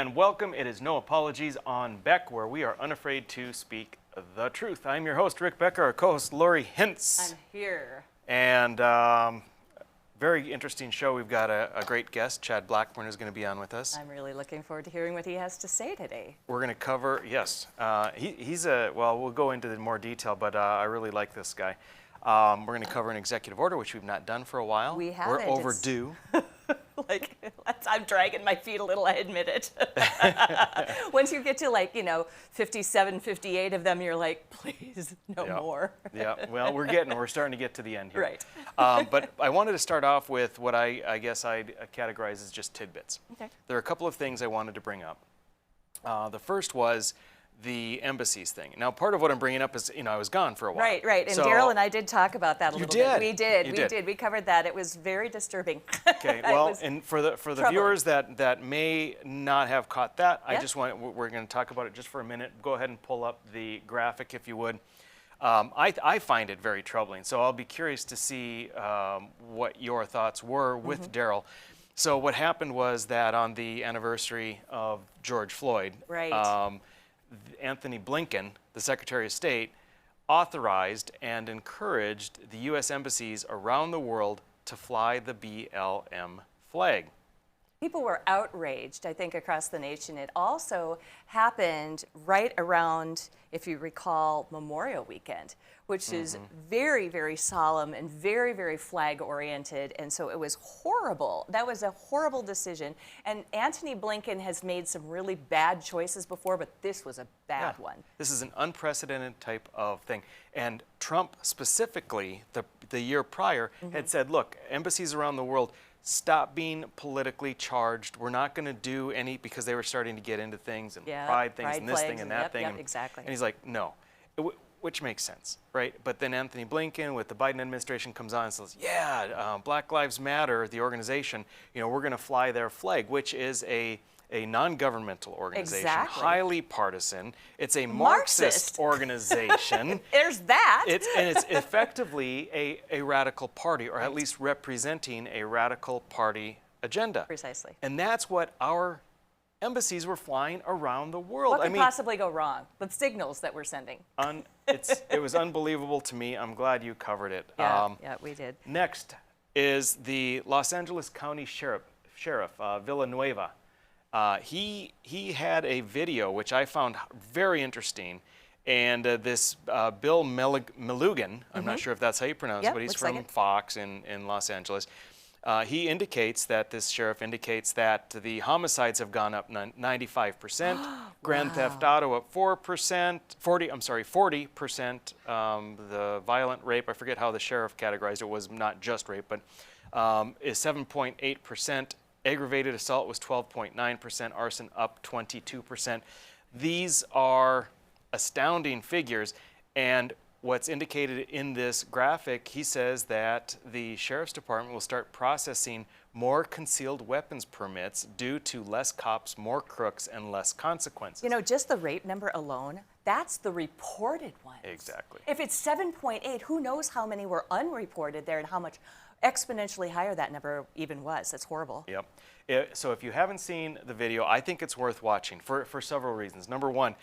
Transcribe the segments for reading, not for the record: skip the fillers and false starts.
and welcome. It is No Apologies on Beck, where we are unafraid to speak the truth. I'm your host, Rick Becker, our co-host, Lori Hintz. I'm here. And very interesting show. We've got a great guest, Chad Blackburn, who's going to be on with us. I'm really looking forward to hearing what he has to say today. We're going to cover, yes, well, we'll go into more detail, but I really like this guy. We're going to cover an executive order, which we've not done for a while. We haven't. We're overdue. I'm dragging my feet a little, I admit it. Once you get to 57, 58 of them, you're like, please, no more. Yeah, well, we're starting to get to the end here. Right. But I wanted to start off with what I guess I'd categorize as just tidbits. Okay. There are a couple of things I wanted to bring up. The first was the embassies thing. Now, part of what I'm bringing up is, I was gone for a while. Right. And so, Daryl and I did talk about that a little bit. We did. We covered that. It was very disturbing. Okay. Well, and for the viewers that may not have caught that, Yep. we're going to talk about it just for a minute. Go ahead and pull up the graphic, if you would. I find it very troubling. So I'll be curious to see what your thoughts were with Daryl. So what happened was that on the anniversary of George Floyd, right. Anthony Blinken, the Secretary of State, authorized and encouraged the U.S. embassies around the world to fly the BLM flag. People were outraged, I think, across the nation. It also happened right around, if you recall, Memorial Weekend, which is very, very solemn and very, very flag-oriented, and so it was horrible. That was a horrible decision, and Antony Blinken has made some really bad choices before, but this was a bad one. This is an unprecedented type of thing, and Trump specifically, the year prior, had said, look, embassies around the world, stop being politically charged. We're not going to do any, because they were starting to get into things and pride things and this thing and that thing. Exactly. And he's like, no, which makes sense, right? But then Anthony Blinken with the Biden administration comes on and says, Black Lives Matter, the organization, we're going to fly their flag, which is a non-governmental organization, highly partisan. It's a Marxist organization. There's that. It's effectively a radical party, or at least representing a radical party agenda. Precisely. And that's what our embassies were flying around the world. What could possibly go wrong? The signals that we're sending. It was unbelievable to me. I'm glad you covered it. Yeah, we did. Next is the Los Angeles County Sheriff Villanueva. He had a video which I found very interesting, and this Bill Melugin, I'm not sure if that's how you pronounce it, but he's from Fox in Los Angeles. He indicates that this sheriff indicates that the homicides have gone up 95%, grand theft auto up 40%. The violent rape, I forget how the sheriff categorized it, was not just rape, but is 7.8%. Aggravated assault was 12.9%, arson up 22%. These are astounding figures, and what's indicated in this graphic, he says that the Sheriff's Department will start processing more concealed weapons permits due to less cops, more crooks, and less consequences. Just the rape number alone, that's the reported ones. Exactly. If it's 7.8, who knows how many were unreported there and how much exponentially higher that number even was. That's horrible. Yep. So if you haven't seen the video, I think it's worth watching for several reasons. Number one,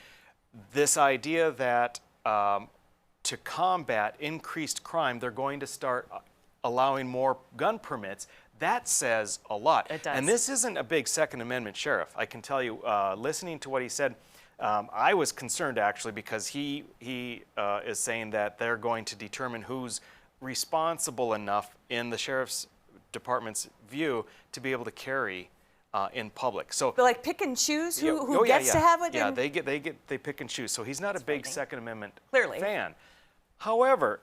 this idea that to combat increased crime, they're going to start allowing more gun permits. That says a lot. It does. And this isn't a big Second Amendment sheriff. I can tell you, listening to what he said, I was concerned actually, because he is saying that they're going to determine who's responsible enough in the Sheriff's Department's view to be able to carry in public. So but pick and choose who gets to have it? Yeah, they pick and choose. So he's not a big Second Amendment fan. However,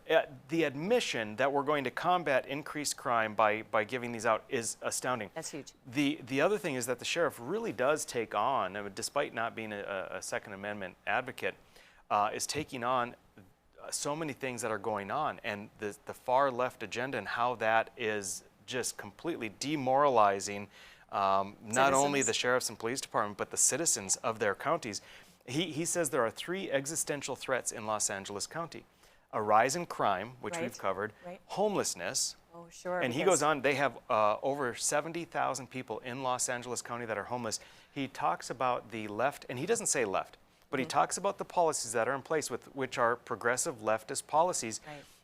the admission that we're going to combat increased crime by giving these out is astounding. That's huge. The other thing is that the sheriff really does take on, despite not being a Second Amendment advocate, is taking on so many things that are going on, and the far left agenda and how that is just completely demoralizing not only the sheriffs and police department, but the citizens of their counties. He says there are 3 existential threats in Los Angeles County: a rise in crime, which we've covered, homelessness, sure. And he goes on, they have over 70,000 people in Los Angeles County that are homeless. He talks about the left, and he doesn't say left, but he talks about the policies that are in place, which are progressive leftist policies,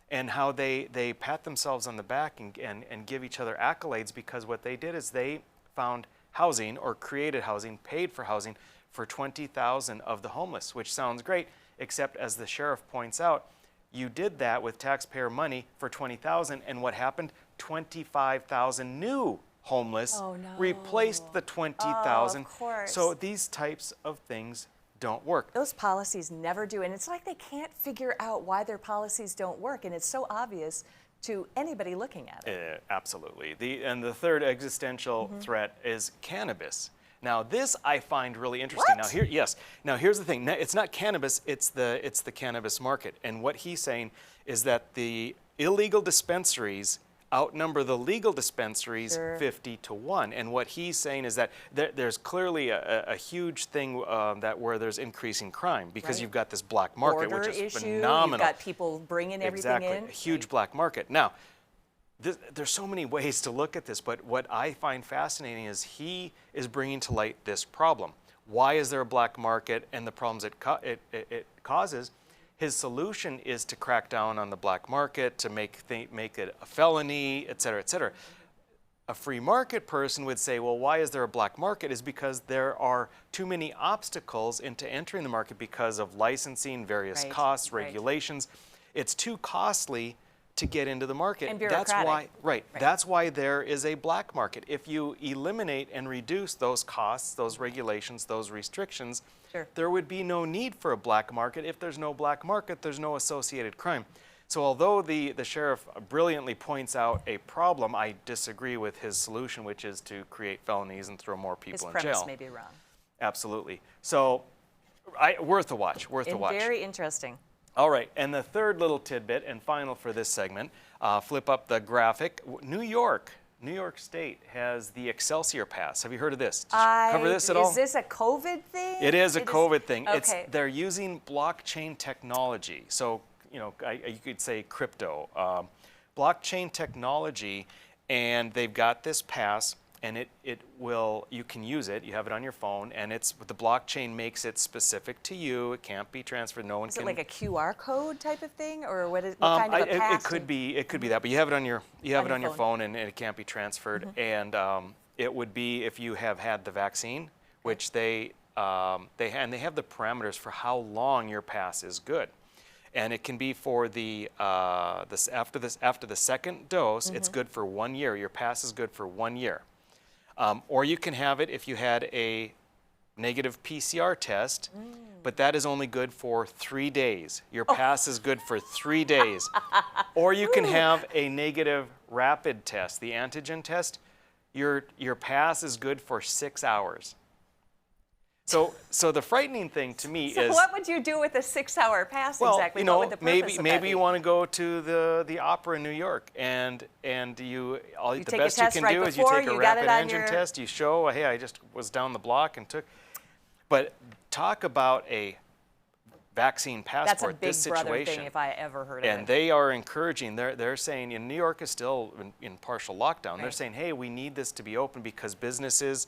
and how they pat themselves on the back and give each other accolades, because what they did is they found housing, or created housing, paid for housing for 20,000 of the homeless, which sounds great, except as the sheriff points out, you did that with taxpayer money for 20,000, and what happened? 25,000 new homeless replaced the 20,000. Of course. So these types of things don't work. Those policies never do, and it's like they can't figure out why their policies don't work, and it's so obvious to anybody looking at it. Absolutely. And the third existential threat is cannabis. Now, this I find really interesting. What? Now, here's the thing. Now, it's not cannabis, it's the cannabis market. And what he's saying is that the illegal dispensaries outnumber the legal dispensaries 50-1. And what he's saying is that there's clearly a huge thing where there's increasing crime, because you've got this black market, Border which is issue, phenomenal. You've got people bringing everything in. A huge black market. Now, there's so many ways to look at this, but what I find fascinating is he is bringing to light this problem. Why is there a black market and the problems it causes? His solution is to crack down on the black market, to make it a felony, et cetera, et cetera. A free market person would say, well, why is there a black market? Is because there are too many obstacles into entering the market because of licensing, various costs, regulations. It's too costly to get into the market. And bureaucratic. That's why there is a black market. If you eliminate and reduce those costs, those regulations, those restrictions, there would be no need for a black market. If there's no black market, there's no associated crime. So although the sheriff brilliantly points out a problem, I disagree with his solution, which is to create felonies and throw more people in jail. His premise may be wrong. Absolutely. So worth a watch, worth a watch. Very interesting. All right, and the third little tidbit and final for this segment, flip up the graphic. New York State has the Excelsior Pass. Have you heard of this? Did you cover this at all? Is this a COVID thing? It is a COVID thing. Okay. They're using blockchain technology. So, you could say crypto. Blockchain technology, and they've got this pass, and you can use it. You have it on your phone, and the blockchain makes it specific to you. It can't be transferred. No one can. Is it like a QR code type of thing, or what kind of a pass? It could be that, but you have it on your phone, and it can't be transferred. And it would be if you have had the vaccine, which they have the parameters for how long your pass is good. And it can be for after the second dose, it's good for 1 year. Your pass is good for 1 year. Or you can have it if you had a negative PCR test, but that is only good for 3 days. Your pass is good for 3 days. Or you can have a negative rapid test, the antigen test. Your pass is good for 6 hours. So the frightening thing to me is. What would you do with a 6-hour pass exactly? What would the purpose of that maybe be? you want to go to the opera in New York, and the best you can do is you take a rapid antigen test. You show, hey, I just was down the block and took. But talk about a vaccine passport. That's a big brother thing if I ever heard of it. And they are encouraging. They're saying, New York is still in partial lockdown. They're saying, hey, we need this to be open because businesses.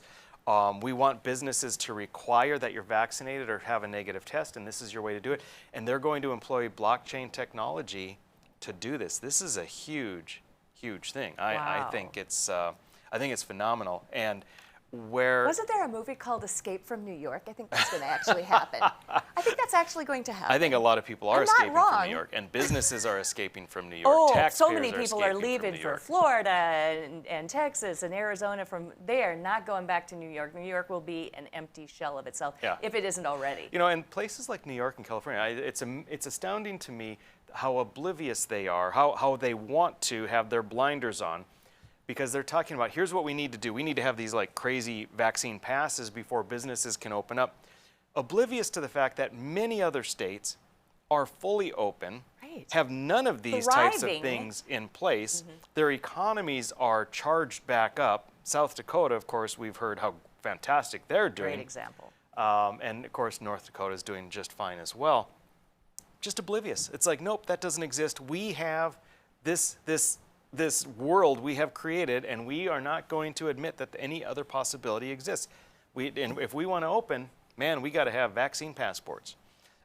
We want businesses to require that you're vaccinated or have a negative test, and this is your way to do it. And they're going to employ blockchain technology to do this. This is a huge, huge thing. I think it's phenomenal. And wasn't there a movie called Escape from New York? I think that's going to actually happen. I think that's actually going to happen. I think a lot of people are escaping from New York, and businesses are escaping from New York. Taxpayers so many people are leaving for Florida and Texas and Arizona from there, not going back to New York. New York will be an empty shell of itself if it isn't already. And places like New York and California, it's astounding to me how oblivious they are, how they want to have their blinders on. Because they're talking about, here's what we need to do. We need to have these like crazy vaccine passes before businesses can open up. Oblivious to the fact that many other states are fully open, have none of these types of things in place. Their economies are charged back up. South Dakota, of course, we've heard how fantastic they're doing. Great example. And of course, North Dakota is doing just fine as well. Just oblivious. It's like, nope, that doesn't exist. We have this this world we have created, and we are not going to admit that any other possibility exists. And if we want to open, man, we got to have vaccine passports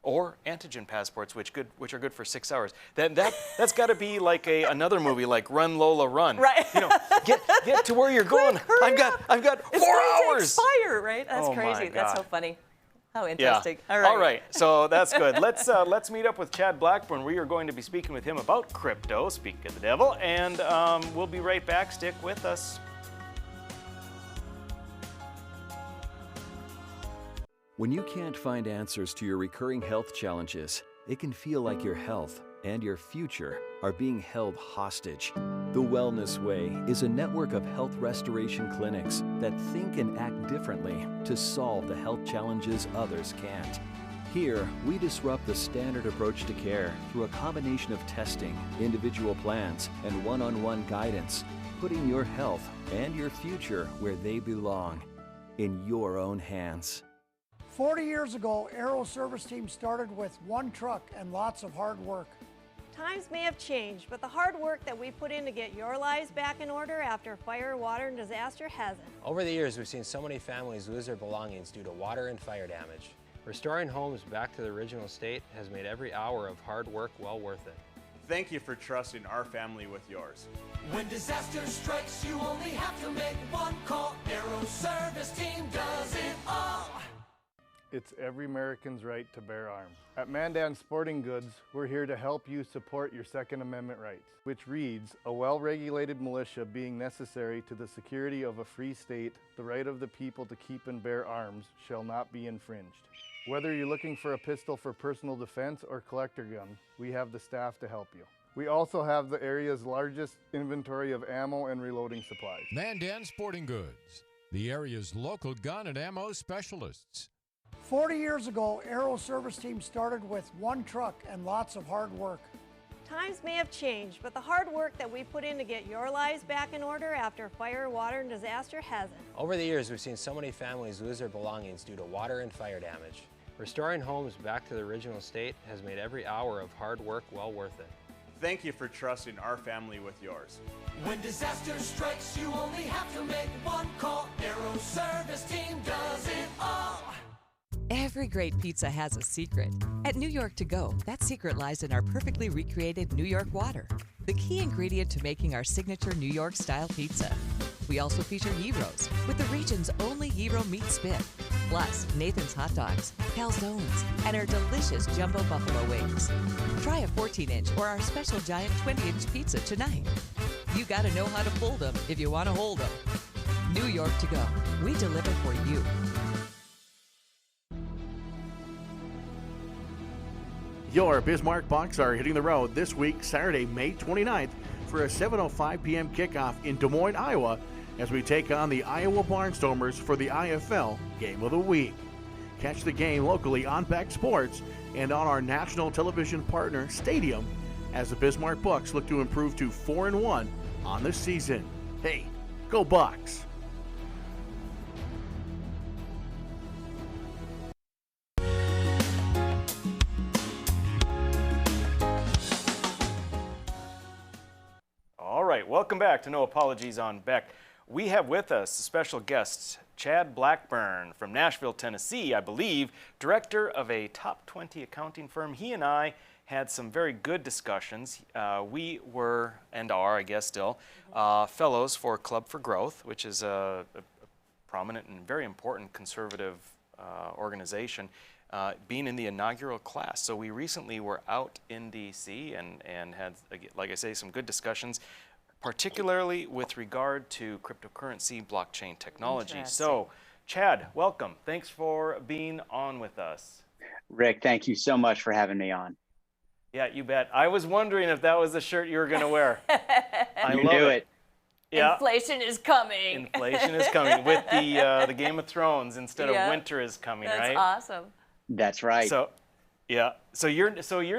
or antigen passports, which are good for 6 hours. That's got to be like another movie, like Run Lola Run. Right. You know, get to where you're going. Quick, I've got 4 it's going hours. to expire, right? That's Oh, my crazy. That's so God. funny. How interesting. Yeah. All right. So that's good. Let's meet up with Chad Blackburn. We are going to be speaking with him about crypto, speak of the devil, and we'll be right back. Stick with us. When you can't find answers to your recurring health challenges, it can feel like your health and your future are being held hostage. The Wellness Way is a network of health restoration clinics that think and act differently to solve the health challenges others can't. Here, we disrupt the standard approach to care through a combination of testing, individual plans, and one-on-one guidance, putting your health and your future where they belong, in your own hands. 40 years ago, Aero Service Team started with one truck and lots of hard work. Times may have changed, but the hard work that we put in to get your lives back in order after fire, water, and disaster hasn't. Over the years, we've seen so many families lose their belongings due to water and fire damage. Restoring homes back to the original state has made every hour of hard work well worth it. Thank you for trusting our family with yours. When disaster strikes, you only have to make one call. Aero Service Team does it all. It's every American's right to bear arms. At Mandan Sporting Goods, we're here to help you support your Second Amendment rights, which reads, a well-regulated militia being necessary to the security of a free state, the right of the people to keep and bear arms shall not be infringed. Whether you're looking for a pistol for personal defense or collector gun, we have the staff to help you. We also have the area's largest inventory of ammo and reloading supplies. Mandan Sporting Goods, the area's local gun and ammo specialists. 40 years ago, Aero Service Team started with one truck and lots of hard work. Times may have changed, but the hard work that we put in to get your lives back in order after fire, water, and disaster hasn't. Over the years, we've seen so many families lose their belongings due to water and fire damage. Restoring homes back to the original state has made every hour of hard work well worth it. Thank you for trusting our family with yours. When disaster strikes, you only have to make one call. Aero Service Team does it all. Every great pizza has a secret. At New York To Go, that secret lies in our perfectly recreated New York water, the key ingredient to making our signature New York-style pizza. We also feature gyros, with the region's only gyro meat spit, plus Nathan's hot dogs, calzones, and our delicious jumbo buffalo wings. Try a 14-inch or our special giant 20-inch pizza tonight. You gotta know how to fold them if you want to hold them. New York To Go, we deliver for you. Your Bismarck Bucks are hitting the road this week, Saturday, May 29th, for a 7:05 p.m. kickoff in Des Moines, Iowa, as we take on the Iowa Barnstormers for the IFL Game of the Week. Catch the game locally on Beck Sports and on our national television partner, Stadium, as the Bismarck Bucks look to improve to 4-1 on the season. Hey, go Bucks! All right, welcome back to No Apologies on Beck. We have with us a special guest, Chad Blackburn from Nashville, Tennessee, I believe, director of a top 20 accounting firm. He and I had some very good discussions. We were, and are, I guess still, fellows for Club for Growth, which is a prominent and very important conservative organization, being in the inaugural class. So we recently were out in D.C. and had, like I say, some good discussions, particularly with regard to cryptocurrency, blockchain technology. So, Chad, welcome. Thanks for being on with us. Rick, thank you so much for having me on. Yeah, you bet. I was wondering if that was the shirt you were going to wear. I you love knew it. Yeah. Inflation is coming. Inflation is coming with the Game of Thrones instead of winter is coming, That's right? That's awesome. That's right. So, yeah. So you're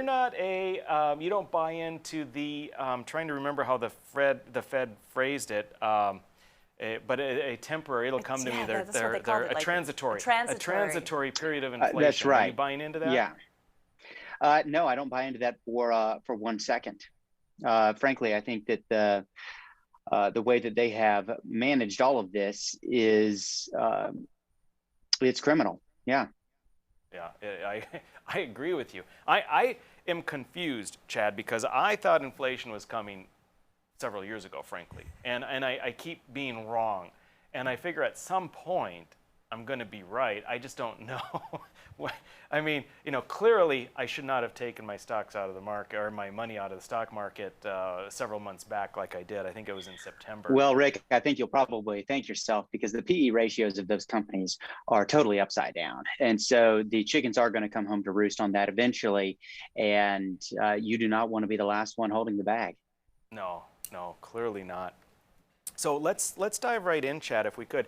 not a you don't buy into the trying to remember how the Fed phrased it. But a temporary. It'll come to me. They're a transitory period of inflation. That's right. Are you buying into that? Yeah. No, I don't buy into that for 1 second. Frankly, I think that the way that they have managed all of this is it's criminal. Yeah. Yeah, I agree with you. I am confused, Chad, because I thought inflation was coming several years ago, frankly, and I keep being wrong, and I figure at some point I'm going to be right. I just don't know. I mean, clearly I should not have taken my stocks out of the market or my money out of the stock market several months back like I did. I think it was in September. Well, Rick, I think you'll probably thank yourself because the PE ratios of those companies are totally upside down. And so the chickens are going to come home to roost on that eventually. And you do not want to be the last one holding the bag. No, clearly not. So let's dive right in, Chad, if we could.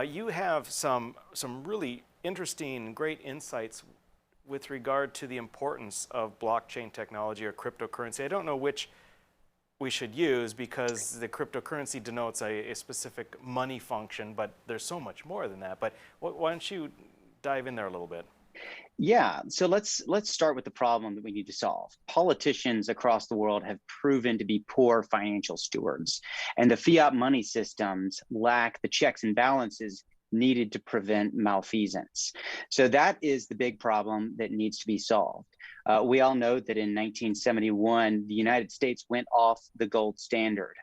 You have some really interesting, great insights with regard to the importance of blockchain technology or cryptocurrency. I don't know which we should use because the cryptocurrency denotes a specific money function, but there's so much more than that. But why don't you dive in there a little bit? Yeah, so let's start with the problem that we need to solve. Politicians across the world have proven to be poor financial stewards, and the fiat money systems lack the checks and balances needed to prevent malfeasance. So that is the big problem that needs to be solved. We all know that in 1971, the United States went off the gold standard.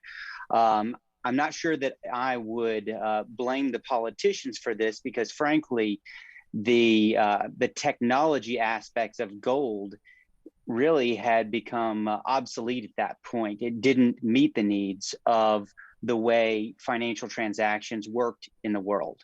I'm not sure that I would blame the politicians for this because, frankly, the technology aspects of gold really had become obsolete at that point. It didn't meet the needs of the way financial transactions worked in the world.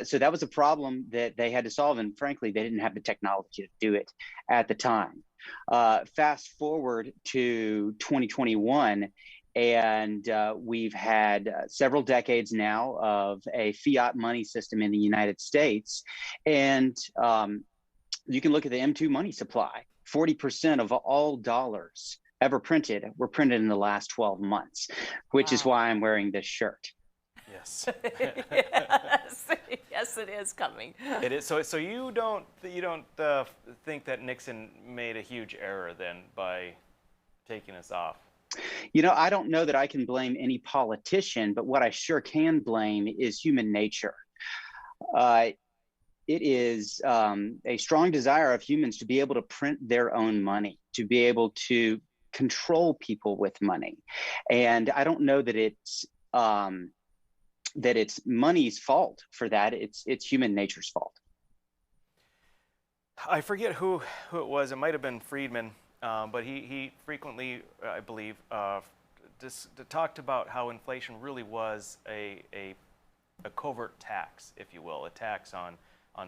So that was a problem that they had to solve. And frankly, they didn't have the technology to do it at the time. Fast forward to 2021, and we've had several decades now of a fiat money system in the United States. And you can look at the M2 money supply. 40% of all dollars ever printed were printed in the last 12 months, which is why I'm wearing this shirt. Yes. Yes, it is coming. It is. So you don't think that Nixon made a huge error then by taking us off? I don't know that I can blame any politician, but what I sure can blame is human nature. It is a strong desire of humans to be able to print their own money, to be able to control people with money. And I don't know that it's money's fault for that. It's human nature's fault. I forget who it was. It might have been Friedman, but he frequently, I believe, talked about how inflation really was a covert tax, if you will, a tax on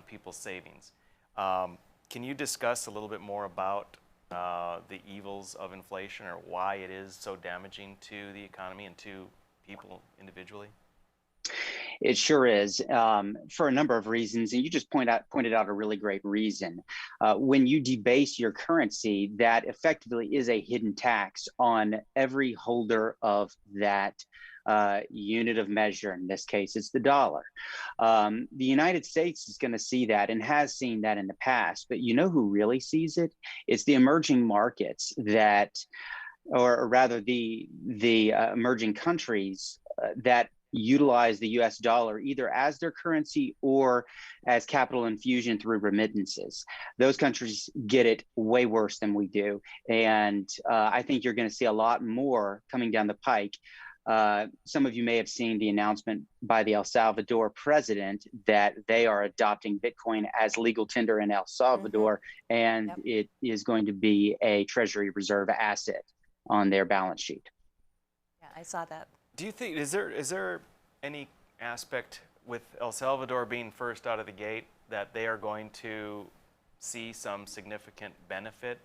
people's savings. Can you discuss a little bit more about the evils of inflation or why it is so damaging to the economy and to people individually? It sure is, for a number of reasons, and you just pointed out a really great reason. When you debase your currency, that effectively is a hidden tax on every holder of that unit of measure. In this case, it's the dollar. The United States is going to see that and has seen that in the past, but you know who really sees it? It's the emerging markets that, or rather the emerging countries that utilize the US dollar either as their currency or as capital infusion through remittances. Those countries get it way worse than we do. And I think you're going to see a lot more coming down the pike. Some of you may have seen the announcement by the El Salvador president that they are adopting Bitcoin as legal tender in El Salvador, and it is going to be a Treasury Reserve asset on their balance sheet. Yeah, I saw that. Do you think, is there any aspect with El Salvador being first out of the gate that they are going to see some significant benefit,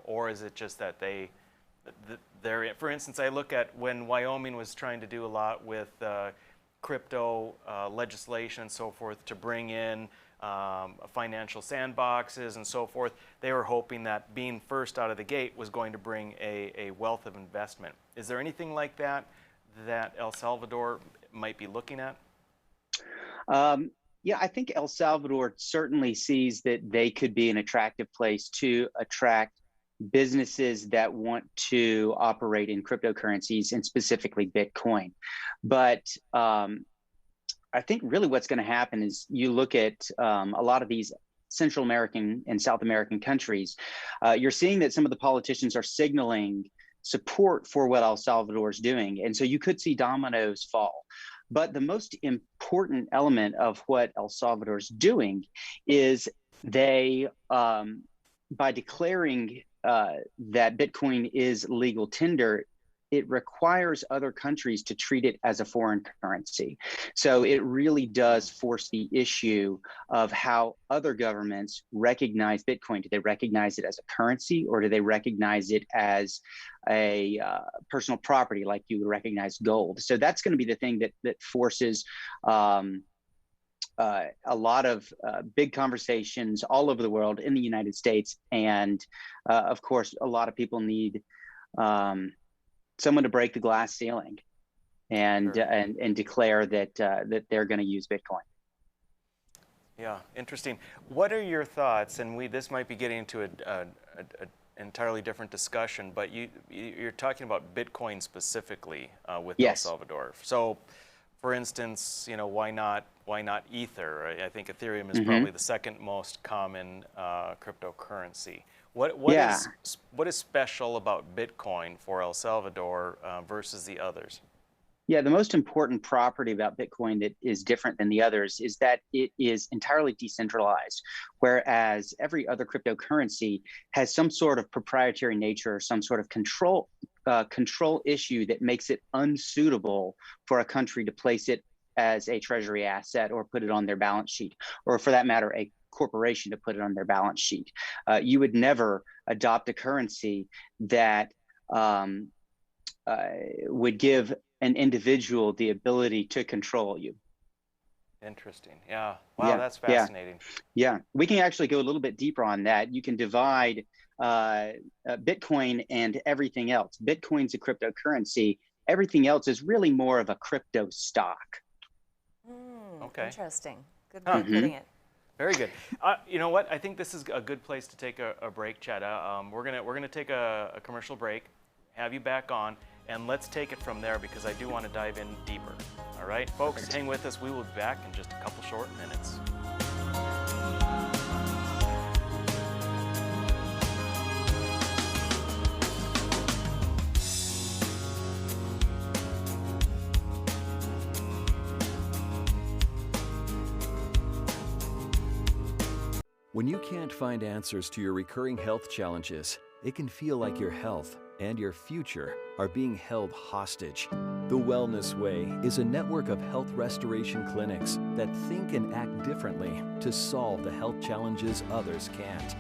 or is it just that they're, for instance, I look at when Wyoming was trying to do a lot with crypto legislation and so forth to bring in financial sandboxes and so forth, they were hoping that being first out of the gate was going to bring a wealth of investment. Is there anything like that El Salvador might be looking at? Yeah, I think El Salvador certainly sees that they could be an attractive place to attract businesses that want to operate in cryptocurrencies and specifically Bitcoin. But I think really what's going to happen is you look at a lot of these Central American and South American countries, you're seeing that some of the politicians are signaling support for what El Salvador is doing. And so you could see dominoes fall. But the most important element of what El Salvador is doing is they, by declaring that Bitcoin is legal tender, it requires other countries to treat it as a foreign currency. So it really does force the issue of how other governments recognize Bitcoin. Do they recognize it as a currency, or do they recognize it as a personal property like you would recognize gold? So that's going to be the thing that forces a lot of big conversations all over the world, in the United States. And of course, a lot of people need someone to break the glass ceiling and declare that that they're going to use Bitcoin. Yeah, interesting. What are your thoughts? And this might be getting into an entirely different discussion, but you're talking about Bitcoin specifically with El Salvador. So, for instance, why not Ether? I think Ethereum is probably the second most common cryptocurrency. What is special about Bitcoin for El Salvador versus the others? Yeah, the most important property about Bitcoin that is different than the others is that it is entirely decentralized, whereas every other cryptocurrency has some sort of proprietary nature or some sort of control issue that makes it unsuitable for a country to place it as a treasury asset or put it on their balance sheet, or for that matter, a corporation to put it on their balance sheet. You would never adopt a currency that would give an individual the ability to control you. Interesting. Yeah. Wow, that's fascinating. Yeah. We can actually go a little bit deeper on that. You can divide Bitcoin and everything else. Bitcoin's a cryptocurrency. Everything else is really more of a crypto stock. Okay. Interesting. Good way of putting it. Very good. You know what? I think this is a good place to take a break, Chad. We're gonna take a commercial break, have you back on, and let's take it from there because I do want to dive in deeper. All right, folks, hang with us. We will be back in just a couple short minutes. When you can't find answers to your recurring health challenges, it can feel like your health and your future are being held hostage. The Wellness Way is a network of health restoration clinics that think and act differently to solve the health challenges others can't.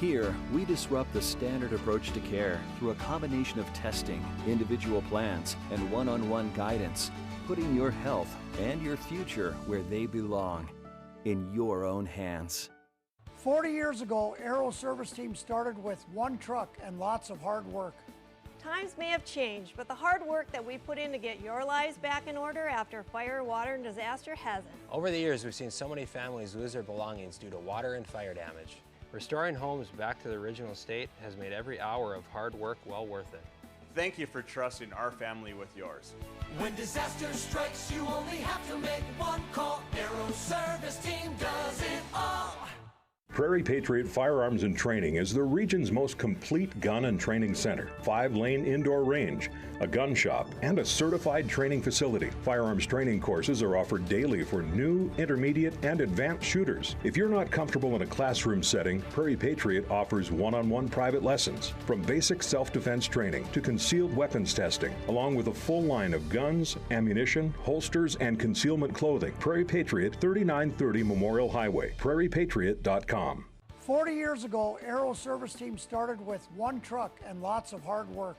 Here, we disrupt the standard approach to care through a combination of testing, individual plans, and one-on-one guidance, putting your health and your future where they belong, in your own hands. 40 years ago, Aero Service Team started with one truck and lots of hard work. Times may have changed, but the hard work that we put in to get your lives back in order after fire, water, and disaster hasn't. Over the years, we've seen so many families lose their belongings due to water and fire damage. Restoring homes back to the original state has made every hour of hard work well worth it. Thank you for trusting our family with yours. When disaster strikes, you only have to make one call. Aero Service Team does it all. Prairie Patriot Firearms and Training is the region's most complete gun and training center. 5-lane indoor range, a gun shop, and a certified training facility. Firearms training courses are offered daily for new, intermediate, and advanced shooters. If you're not comfortable in a classroom setting, Prairie Patriot offers one-on-one private lessons, from basic self-defense training to concealed weapons testing, along with a full line of guns, ammunition, holsters, and concealment clothing. Prairie Patriot, 3930 Memorial Highway, prairiepatriot.com. 40 years ago, Aero Service Team started with one truck and lots of hard work.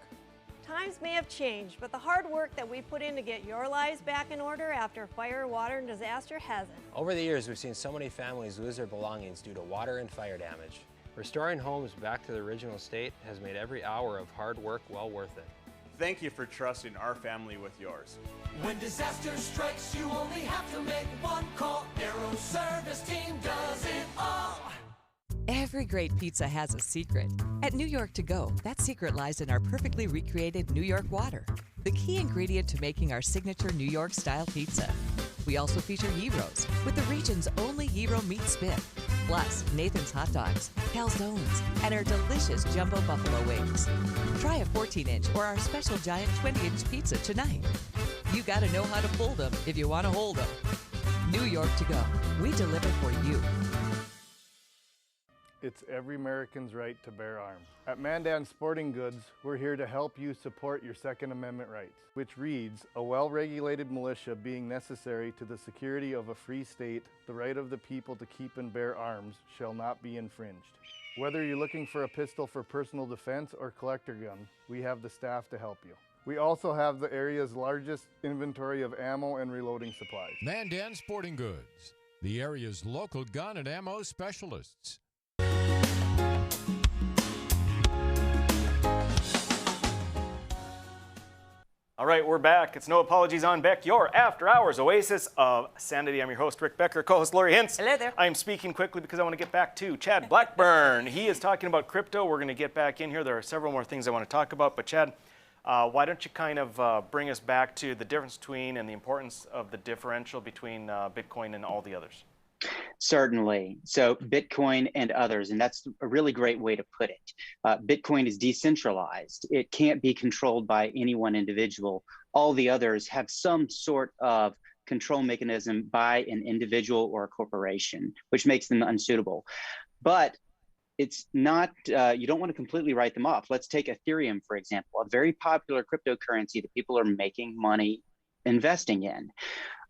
Times may have changed, but the hard work that we put in to get your lives back in order after fire, water, and disaster hasn't. Over the years, we've seen so many families lose their belongings due to water and fire damage. Restoring homes back to the original state has made every hour of hard work well worth it. Thank you for trusting our family with yours. When disaster strikes, you only have to make one call. Aero Service Team does it all. Every great pizza has a secret. At New York To Go, that secret lies in our perfectly recreated New York water, the key ingredient to making our signature New York style pizza. We also feature gyros with the region's only gyro meat spit, plus Nathan's hot dogs, calzones, and our delicious jumbo buffalo wings. Try a 14-inch or our special giant 20-inch pizza tonight. You gotta know how to fold them if you want to hold them. New York To Go. We deliver for you. It's every American's right to bear arms. At Mandan Sporting Goods, we're here to help you support your Second Amendment rights, which reads, a well-regulated militia being necessary to the security of a free state, the right of the people to keep and bear arms shall not be infringed. Whether you're looking for a pistol for personal defense or collector gun, we have the staff to help you. We also have the area's largest inventory of ammo and reloading supplies. Mandan Sporting Goods, the area's local gun and ammo specialists. All right, we're back. It's No Apologies on Beck, your after-hours oasis of sanity. I'm your host, Rick Becker, co-host Lori Hintz. Hello there. I'm speaking quickly because I want to get back to Chad Blackburn. He is talking about crypto. We're going to get back in here. There are several more things I want to talk about, but Chad, why don't you kind of bring us back to the difference between and the importance of the differential between Bitcoin and all the others? Certainly. So Bitcoin and others, and that's a really great way to put it. Bitcoin is decentralized. It can't be controlled by any one individual. All the others have some sort of control mechanism by an individual or a corporation, which makes them unsuitable. But it's not, you don't want to completely write them off. Let's take Ethereum, for example, a very popular cryptocurrency that people are making money investing in.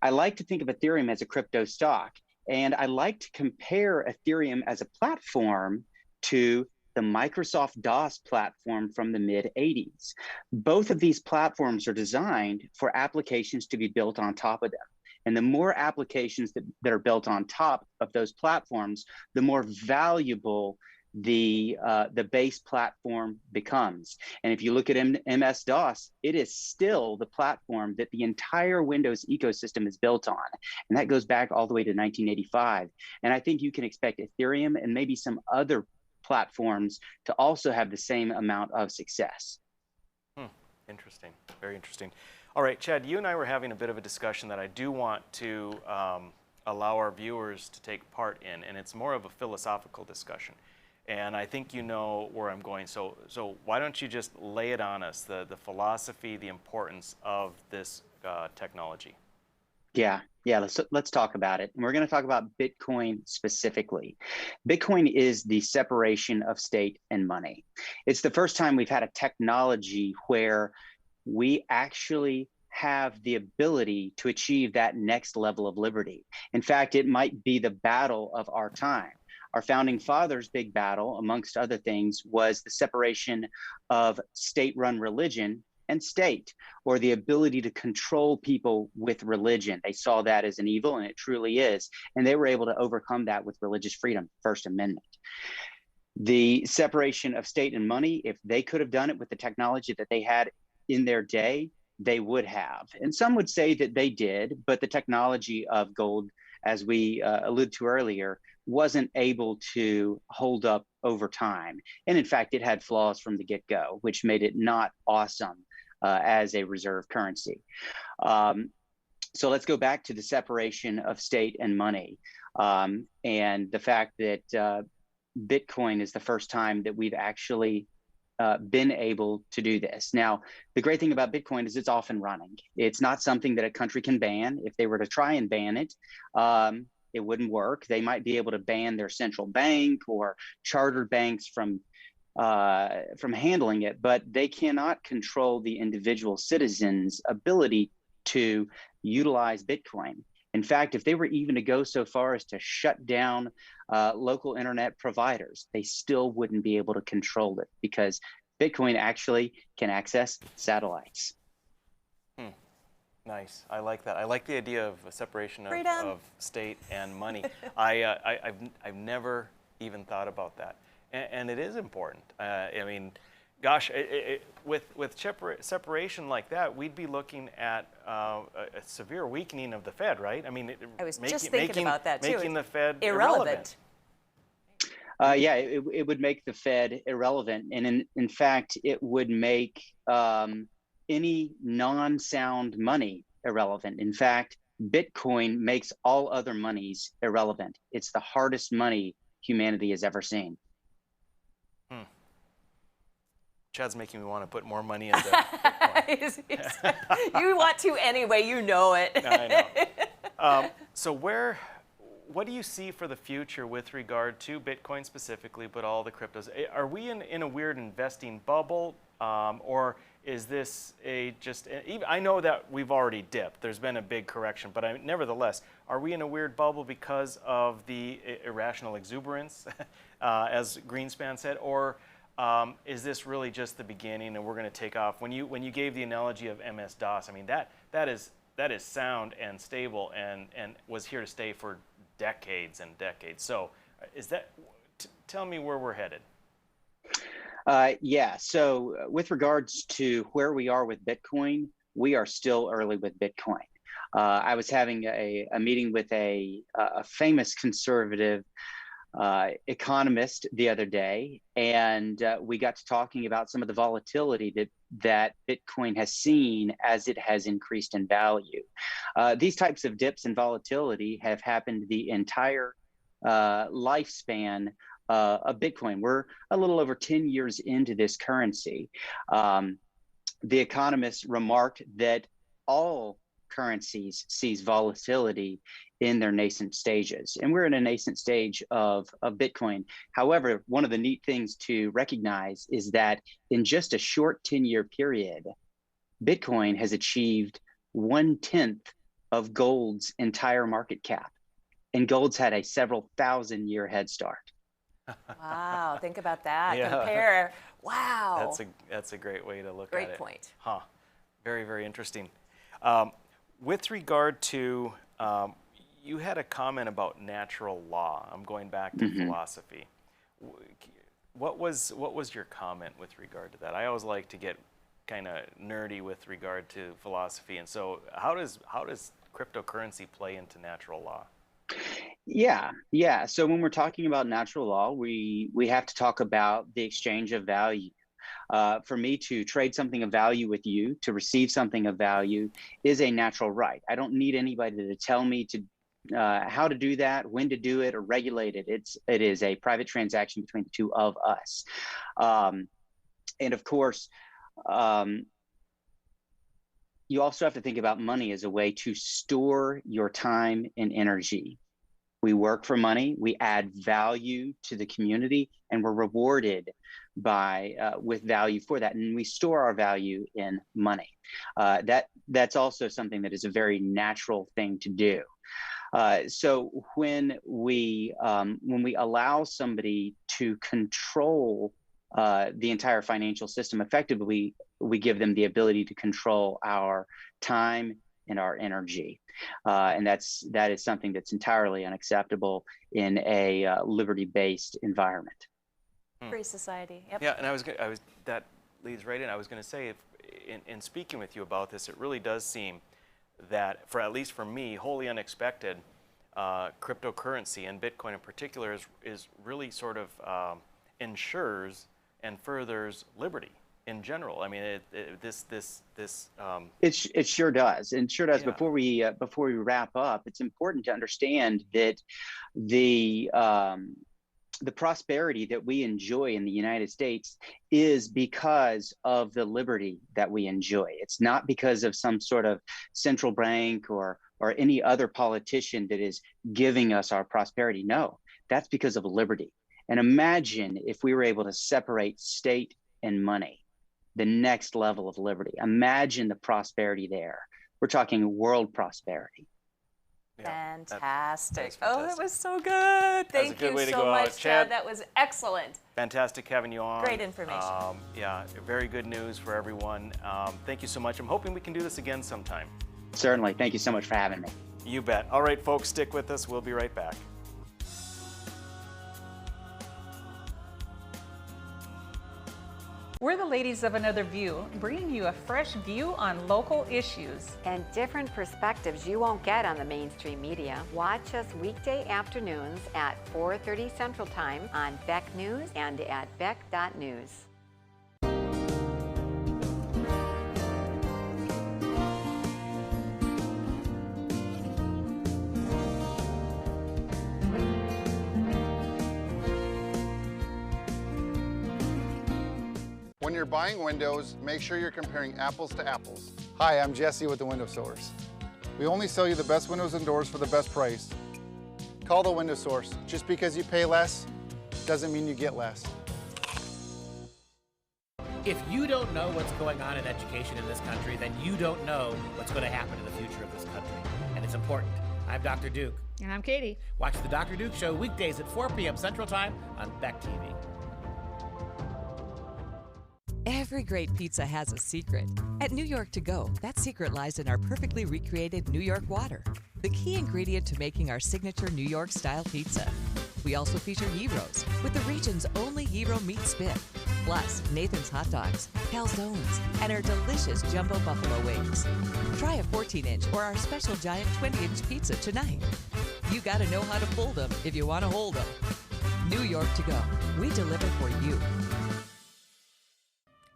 I like to think of Ethereum as a crypto stock. And I like to compare Ethereum as a platform to the Microsoft DOS platform from the mid-'80s. Both of these platforms are designed for applications to be built on top of them. And the more applications that are built on top of those platforms, the more valuable the base platform becomes. And if you look at MS-DOS, it is still the platform that the entire Windows ecosystem is built on. And that goes back all the way to 1985. And I think you can expect Ethereum and maybe some other platforms to also have the same amount of success. Interesting, very interesting. All right, Chad, you and I were having a bit of a discussion that I do want to allow our viewers to take part in, and it's more of a philosophical discussion. And I think you know where I'm going. So why don't you just lay it on us, the philosophy, the importance of this technology? Yeah, let's talk about it. And we're going to talk about Bitcoin specifically. Bitcoin is the separation of state and money. It's the first time we've had a technology where we actually have the ability to achieve that next level of liberty. In fact, it might be the battle of our time. Our founding fathers' big battle, amongst other things, was the separation of state-run religion and state, or the ability to control people with religion. They saw that as an evil, and it truly is. And they were able to overcome that with religious freedom, First Amendment. The separation of state and money, if they could have done it with the technology that they had in their day, they would have. And some would say that they did, but the technology of gold, as we alluded to earlier, wasn't able to hold up over time. And in fact, it had flaws from the get-go, which made it not awesome as a reserve currency. So let's go back to the separation of state and money, and the fact that Bitcoin is the first time that we've actually been able to do this. Now, the great thing about Bitcoin is it's off and running. It's not something that a country can ban. If they were to try and ban it, it wouldn't work. They might be able to ban their central bank or chartered banks from handling it, but they cannot control the individual citizen's ability to utilize Bitcoin. In fact, if they were even to go so far as to shut down local internet providers, they still wouldn't be able to control it because Bitcoin actually can access satellites. Nice. I like that. I like the idea of a separation of state and money. I've never even thought about that, and it is important. I mean, gosh, with separation like that, we'd be looking at a severe weakening of the Fed, right? I mean, I was just thinking about that too. Making the Fed irrelevant. Yeah, it would make the Fed irrelevant. And in fact, it would make any non-sound money irrelevant. In fact, Bitcoin makes all other monies irrelevant. It's the hardest money humanity has ever seen. Chad's making me want to put more money into Bitcoin. You want to anyway, you know it. I know. So what do you see for the future with regard to Bitcoin specifically, but all the cryptos? Are we in a weird investing bubble, or is this I know that we've already dipped. There's been a big correction, but nevertheless, are we in a weird bubble because of the irrational exuberance, as Greenspan said, or is this really just the beginning and we're going to take off? When you gave the analogy of MS-DOS, I mean that is sound and stable and was here to stay for decades and decades. So tell me where we're headed. Yeah, so with regards to where we are with Bitcoin, we are still early with Bitcoin. I was having a meeting with a famous conservative economist the other day, and we got to talking about some of the volatility that Bitcoin has seen as it has increased in value. These types of dips in volatility have happened the entire lifespan of Bitcoin. We're a little over 10 years into this currency. The economists remarked that all currencies sees volatility in their nascent stages, and we're in a nascent stage of Bitcoin. However, one of the neat things to recognize is that in just a short 10-year period, Bitcoin has achieved 1/10 of gold's entire market cap, and gold's had a several thousand-year head start. Wow, think about that. Yeah. Compare. Wow. That's a great way to look Great at it. Great point. Huh. Very, very interesting. With regard to, you had a comment about natural law. I'm going back to philosophy. What was your comment with regard to that? I always like to get kind of nerdy with regard to philosophy, and so how does cryptocurrency play into natural law? Yeah. So when we're talking about natural law, we have to talk about the exchange of value. For me to trade something of value with you, to receive something of value, is a natural right. I don't need anybody to tell me to how to do that, when to do it, or regulate it. It is a private transaction between the two of us. And of course, you also have to think about money as a way to store your time and energy. We work for money, we add value to the community, and we're rewarded with value for that. And we store our value in money. That's also something that is a very natural thing to do. So when we allow somebody to control the entire financial system effectively, we give them the ability to control our time and our energy. And that is something that's entirely unacceptable in a liberty-based environment. Free society. Yep. Yeah, and that leads right in. I was going to say, in speaking with you about this, it really does seem that, at least for me, wholly unexpected, cryptocurrency and Bitcoin in particular is really sort of ensures and furthers liberty in general. I mean, it sure does, and sure does. Yeah. Before we wrap up, it's important to understand that the prosperity that we enjoy in the United States is because of the liberty that we enjoy. It's not because of some sort of central bank or any other politician that is giving us our prosperity. No, that's because of liberty. And imagine if we were able to separate state and money, the next level of liberty. Imagine the prosperity there. We're talking world prosperity. Yeah, fantastic. Oh, that was so good. Thank you so much, Chad. That was excellent. Fantastic having you on. Great information. Yeah, very good news for everyone. Thank you so much. I'm hoping we can do this again sometime. Certainly. Thank you so much for having me. You bet. All right, folks, stick with us. We'll be right back. We're the Ladies of Another View, bringing you a fresh view on local issues. And different perspectives you won't get on the mainstream media. Watch us weekday afternoons at 4:30 Central Time on Beck News and at beck.news. When you're buying windows, make sure you're comparing apples to apples. Hi, I'm Jesse with the Window Source. We only sell you the best windows and doors for the best price. Call the Window Source. Just because you pay less doesn't mean you get less. If you don't know what's going on in education in this country, then you don't know what's going to happen in the future of this country. And it's important. I'm Dr. Duke. And I'm Katie. Watch the Dr. Duke Show weekdays at 4 p.m. Central Time on Beck TV. Every great pizza has a secret. At New York To Go, that secret lies in our perfectly recreated New York water, the key ingredient to making our signature New York-style pizza. We also feature gyros, with the region's only gyro meat spit, plus Nathan's hot dogs, calzones, and our delicious jumbo buffalo wings. Try a 14-inch or our special giant 20-inch pizza tonight. You gotta know how to fold them if you want to hold them. New York To Go, we deliver for you.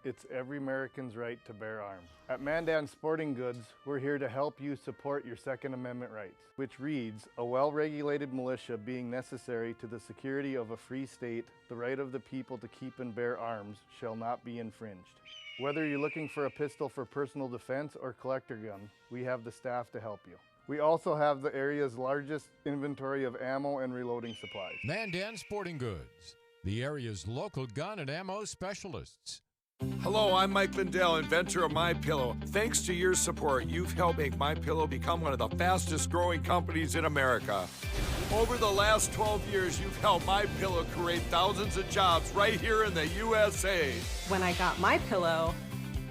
It's every American's right to bear arms. At Mandan Sporting Goods, we're here to help you support your Second Amendment rights, which reads, a well-regulated militia being necessary to the security of a free state, the right of the people to keep and bear arms shall not be infringed. Whether you're looking for a pistol for personal defense or collector gun, we have the staff to help you. We also have the area's largest inventory of ammo and reloading supplies. Mandan Sporting Goods, the area's local gun and ammo specialists. Hello, I'm Mike Lindell, inventor of MyPillow. Thanks to your support, you've helped make MyPillow become one of the fastest growing companies in America. Over the last 12 years, you've helped MyPillow create thousands of jobs right here in the USA. When I got MyPillow,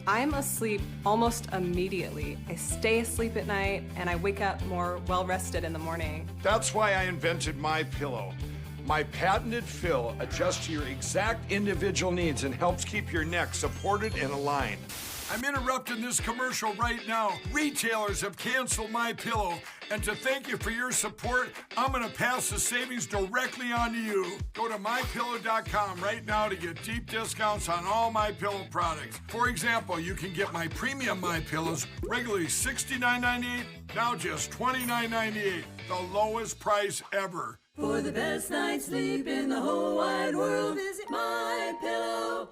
I'm asleep almost immediately. I stay asleep at night and I wake up more well-rested in the morning. That's why I invented MyPillow. My patented fill adjusts to your exact individual needs and helps keep your neck supported and aligned. I'm interrupting this commercial right now. Retailers have canceled MyPillow, and to thank you for your support, I'm gonna pass the savings directly on to you. Go to MyPillow.com right now to get deep discounts on all MyPillow products. For example, you can get my premium MyPillows, regularly $69.98, now just $29.98, the lowest price ever. For the best night's sleep in the whole wide world, visit MyPillow.com.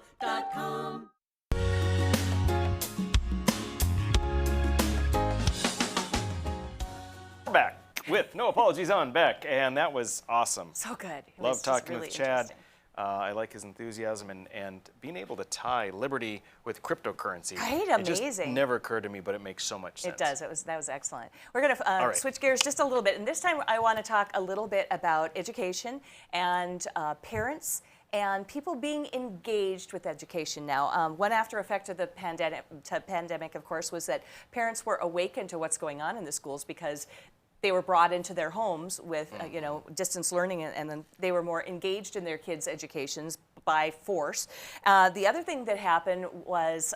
We're back with No Apologies on Beck, and that was awesome. So good. It Love was talking really with Chad. I like his enthusiasm and being able to tie liberty with cryptocurrency. Right, It just amazing. never occurred to me, but it makes so much sense. It does. That was excellent. We're going to right. switch gears just a little bit, and this time I want to talk a little bit about education and parents and people being engaged with education now. One after effect of the pandemic, of course, was that parents were awakened to what's going on in the schools because they were brought into their homes with, distance learning, and then they were more engaged in their kids' educations by force. The other thing that happened was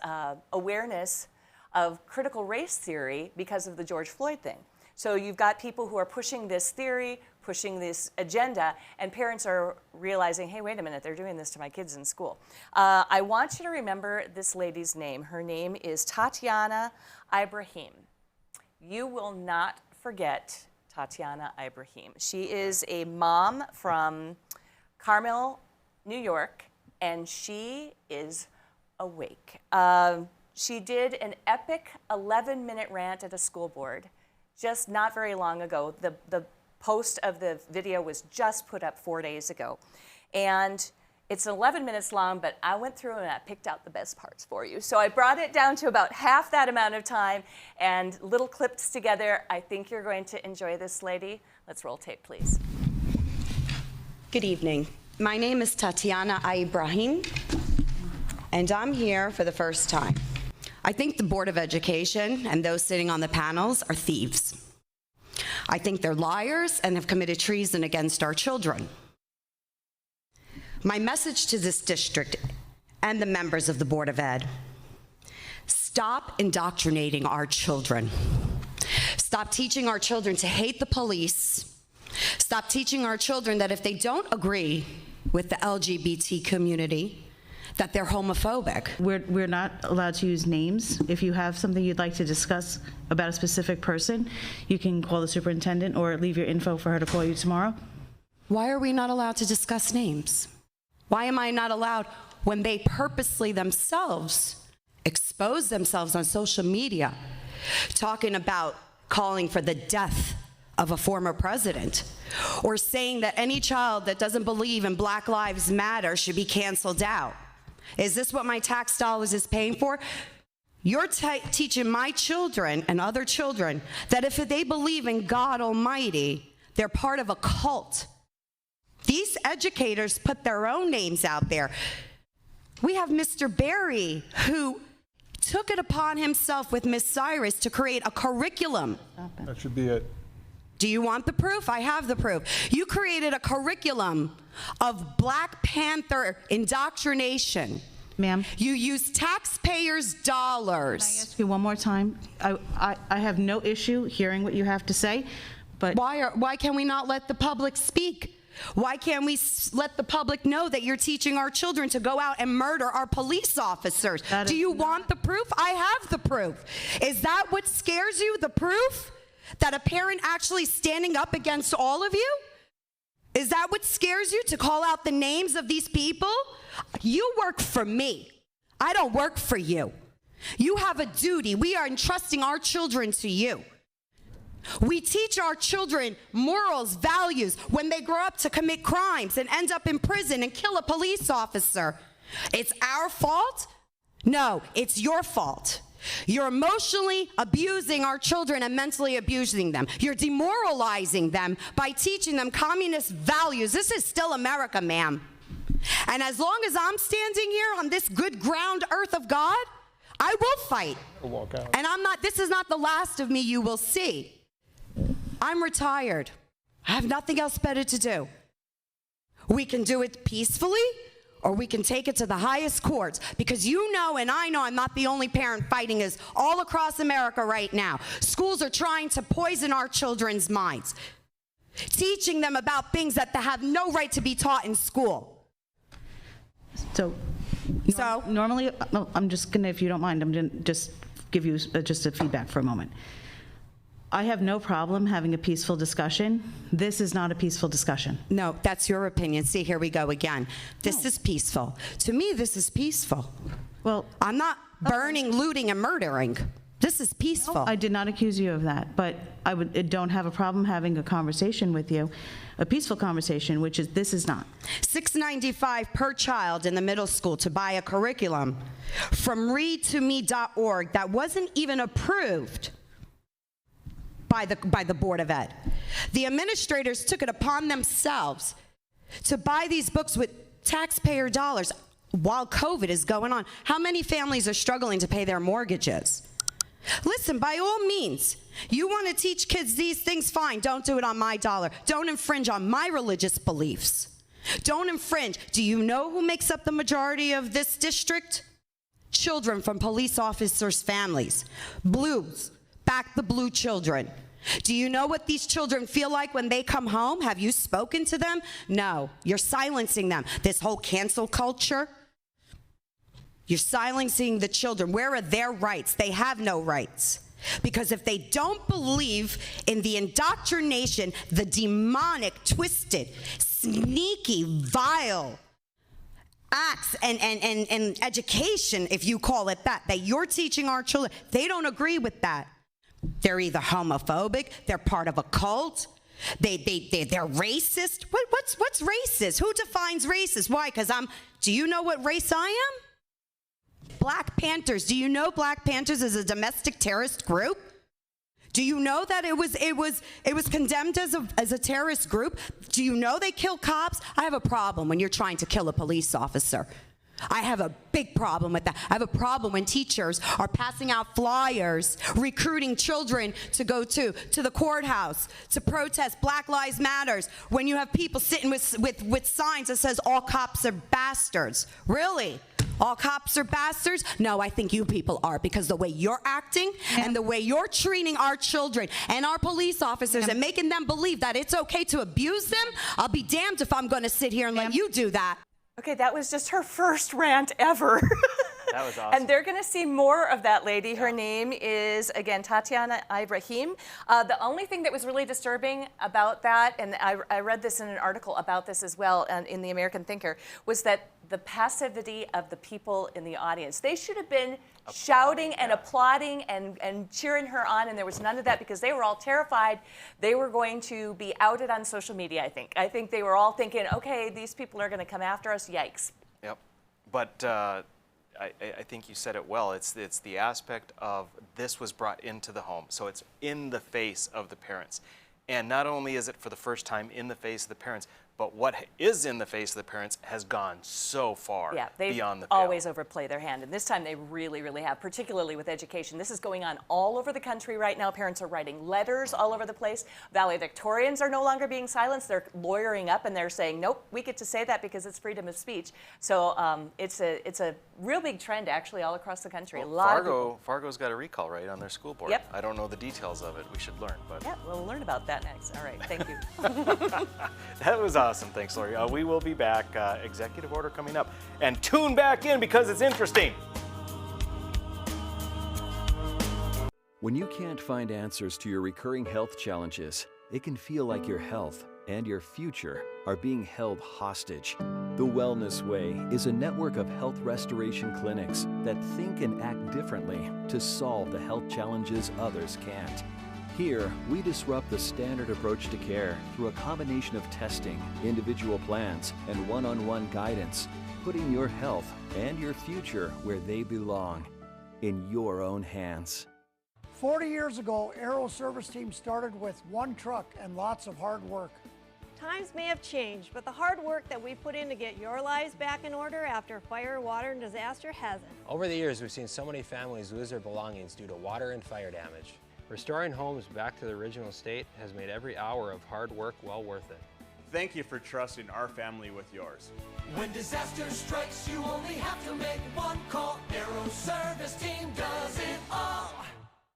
awareness of critical race theory because of the George Floyd thing. So you've got people who are pushing this theory, pushing this agenda, and parents are realizing, hey, wait a minute, they're doing this to my kids in school. I want you to remember this lady's name. Her name is Tatiana Ibrahim. You will not forget Tatiana Ibrahim. She is a mom from Carmel, New York, and she is awake. She did an epic 11-minute rant at a school board just not very long ago. The post of the video was just put up 4 days ago. And it's 11 minutes long, but I went through and I picked out the best parts for you. So I brought it down to about half that amount of time and little clips together. I think you're going to enjoy this lady. Let's roll tape, please. Good evening. My name is Tatiana Ibrahim, and I'm here for the first time. I think the Board of Education and those sitting on the panels are thieves. I think they're liars and have committed treason against our children. My message to this district and the members of the Board of Ed. Stop indoctrinating our children. Stop teaching our children to hate the police. Stop teaching our children that if they don't agree with the LGBT community, that they're homophobic. We're not allowed to use names. If you have something you'd like to discuss about a specific person, you can call the superintendent or leave your info for her to call you tomorrow. Why are we not allowed to discuss names? Why am I not allowed when they purposely themselves expose themselves on social media, talking about calling for the death of a former president, or saying that any child that doesn't believe in Black Lives Matter should be canceled out? Is this what my tax dollars is paying for? You're teaching my children and other children that if they believe in God Almighty, they're part of a cult. These educators put their own names out there. We have Mr. Barry, who took it upon himself with Miss Cyrus to create a curriculum. That should be it. Do you want the proof? I have the proof. You created a curriculum of Black Panther indoctrination. Ma'am. You use taxpayers' dollars. Can I ask you one more time? I have no issue hearing what you have to say, but why can we not let the public speak? Why can't we let the public know that you're teaching our children to go out and murder our police officers? Do you want the proof? I have the proof. Is that what scares you, the proof? That a parent actually standing up against all of you? Is that what scares you, to call out the names of these people? You work for me. I don't work for you. You have a duty. We are entrusting our children to you. We teach our children morals, values, when they grow up to commit crimes and end up in prison and kill a police officer. It's our fault? No, it's your fault. You're emotionally abusing our children and mentally abusing them. You're demoralizing them by teaching them communist values. This is still America, ma'am. And as long as I'm standing here on this good ground earth of God, I will fight. Walk out. And this is not the last of me you will see. I'm retired. I have nothing else better to do. We can do it peacefully, or we can take it to the highest courts, because you know and I know I'm not the only parent fighting this all across America right now. Schools are trying to poison our children's minds, teaching them about things that they have no right to be taught in school. So normally, I'm just gonna, if you don't mind, I'm gonna just give you just a feedback for a moment. I have no problem having a peaceful discussion. This is not a peaceful discussion. No, that's your opinion. See, here we go again. This is peaceful. To me, this is peaceful. Well, I'm not burning, looting, and murdering. This is peaceful. No, I did not accuse you of that, but I don't have a problem having a conversation with you, a peaceful conversation, which is, this is not. $6.95 per child in the middle school to buy a curriculum from readtome.org that wasn't even approved by the Board of Ed. The administrators took it upon themselves to buy these books with taxpayer dollars while COVID is going on. How many families are struggling to pay their mortgages? Listen, by all means, you want to teach kids these things, fine. Don't do it on my dollar. Don't infringe on my religious beliefs. Don't infringe. Do you know who makes up the majority of this district? Children from police officers' families. Blues. Back the blue children. Do you know what these children feel like when they come home? Have you spoken to them? No, you're silencing them. This whole cancel culture, you're silencing the children. Where are their rights? They have no rights. Because if they don't believe in the indoctrination, the demonic, twisted, sneaky, vile acts and education, if you call it that you're teaching our children, they don't agree with that. They're either homophobic, they're part of a cult, they're racist. What's racist? Who defines racist? Why? Because do you know what race I am? Black Panthers. Do you know Black Panthers is a domestic terrorist group? Do you know that it was condemned as a terrorist group? Do you know they kill cops? I have a problem when you're trying to kill a police officer. I have a big problem with that. I have a problem when teachers are passing out flyers, recruiting children to go to the courthouse, to protest Black Lives Matters, when you have people sitting with signs that says all cops are bastards. Really? All cops are bastards? No, I think you people are, because the way you're acting and the way you're treating our children and our police officers and making them believe that it's okay to abuse them, I'll be damned if I'm going to sit here and let you do that. Okay, that was just her first rant ever. That was awesome. And they're going to see more of that lady. Her name is, again, Tatiana Ibrahim. The only thing that was really disturbing about that, and I read this in an article about this as well in the American Thinker, was that the passivity of the people in the audience. They should have been shouting and applauding and cheering her on, and there was none of that because they were all terrified they were going to be outed on social media, I think. I think they were all thinking, okay, these people are going to come after us, yikes. Yep. But I think you said it well. It's the aspect of this was brought into the home, so it's in the face of the parents. And not only is it for the first time in the face of the parents, but what is in the face of the parents has gone so far beyond the pale. Always overplay their hand, and this time they really, really have, particularly with education. This is going on all over the country right now. Parents are writing letters all over the place. Valedictorians are no longer being silenced. They're lawyering up, and they're saying, nope, we get to say that because it's freedom of speech. So it's a real big trend, actually, all across the country. Well, Fargo's got a recall, right, on their school board. Yep. I don't know the details of it. We should learn. But yeah, we'll learn about that next. All right, thank you. That was awesome. Thanks, Lori. We will be back. Executive order coming up. And tune back in because it's interesting. When you can't find answers to your recurring health challenges, it can feel like your health and your future are being held hostage. The Wellness Way is a network of health restoration clinics that think and act differently to solve the health challenges others can't. Here, we disrupt the standard approach to care through a combination of testing, individual plans, and one-on-one guidance, putting your health and your future where they belong, in your own hands. 40 years ago, Aero Service Team started with one truck and lots of hard work. Times may have changed, but the hard work that we put in to get your lives back in order after fire, water, and disaster hasn't. Over the years, we've seen so many families lose their belongings due to water and fire damage. Restoring homes back to the original state has made every hour of hard work well worth it. Thank you for trusting our family with yours. When disaster strikes, you only have to make one call. Aero Service Team does it all.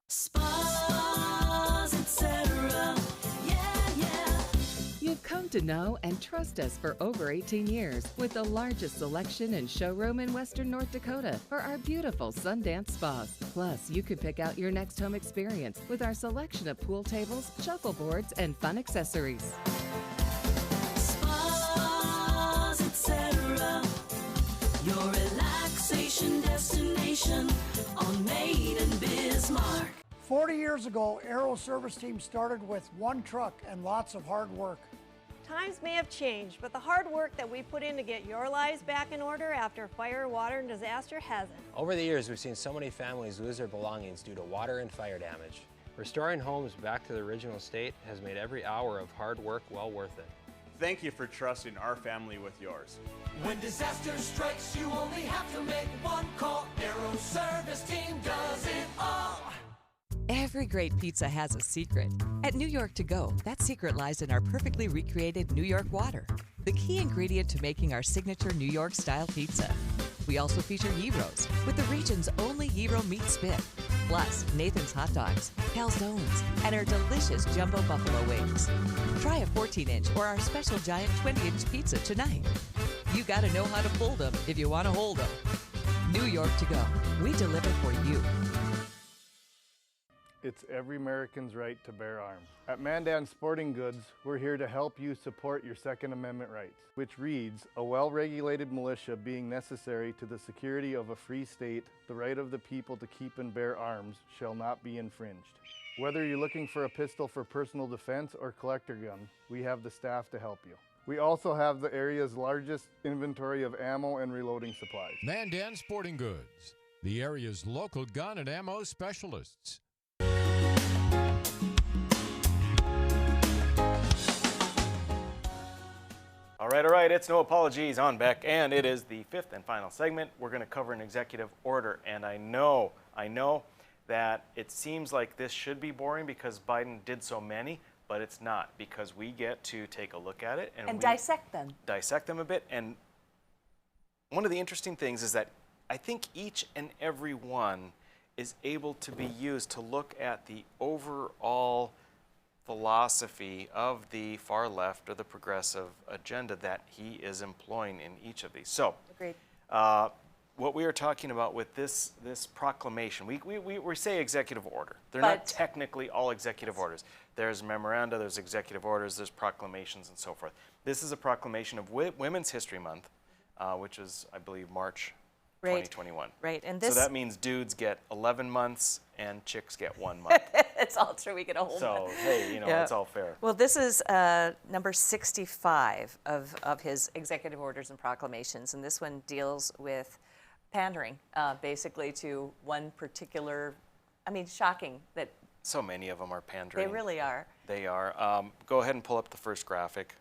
Spas, etc. You've come to know and trust us for over 18 years with the largest selection and showroom in Western North Dakota for our beautiful Sundance spas. Plus, you could pick out your next home experience with our selection of pool tables, shuffleboards, and fun accessories. Spas, etc. Your relaxation destination on Main and Bismarck. 40 years ago, Aero Service Team started with one truck and lots of hard work. Times may have changed, but the hard work that we put in to get your lives back in order after fire, water, and disaster hasn't. Over the years, we've seen so many families lose their belongings due to water and fire damage. Restoring homes back to the original state has made every hour of hard work well worth it. Thank you for trusting our family with yours. When disaster strikes, you only have to make one call. Aero Service Team does it all. Every great pizza has a secret. At New York To Go, that secret lies in our perfectly recreated New York water, the key ingredient to making our signature New York-style pizza. We also feature gyros, with the region's only gyro meat spit, plus Nathan's hot dogs, calzones, and our delicious jumbo buffalo wings. Try a 14-inch or our special giant 20-inch pizza tonight. You gotta know how to fold them if you want to hold them. New York To Go, we deliver for you. It's every American's right to bear arms. At Mandan Sporting Goods, we're here to help you support your Second Amendment rights, which reads, a well-regulated militia being necessary to the security of a free state, the right of the people to keep and bear arms shall not be infringed. Whether you're looking for a pistol for personal defense or collector gun, we have the staff to help you. We also have the area's largest inventory of ammo and reloading supplies. Mandan Sporting Goods, the area's local gun and ammo specialists. All right, it's No Apologies on Beck, and it is the fifth and final segment. We're going to cover an executive order, and I know that it seems like this should be boring because Biden did so many, but it's not, because we get to take a look at it and dissect them. Dissect them a bit, and one of the interesting things is that I think each and every one is able to be used to look at the overall philosophy of the far left or the progressive agenda that he is employing in each of these. So, Agreed. What we are talking about with this proclamation, we say executive order. They're not technically all executive orders. There's memoranda, there's executive orders, there's proclamations, and so forth. This is a proclamation of Women's History Month, which is, I believe, March 2021. Right, and this. So that means dudes get 11 months and chicks get 1 month. It's all true. We get a whole month. So hey, it's all fair. Well, this is number 65 of his executive orders and proclamations, and this one deals with pandering, basically to one particular. I mean, shocking that. So many of them are pandering. They really are. They are. Go ahead and pull up the first graphic.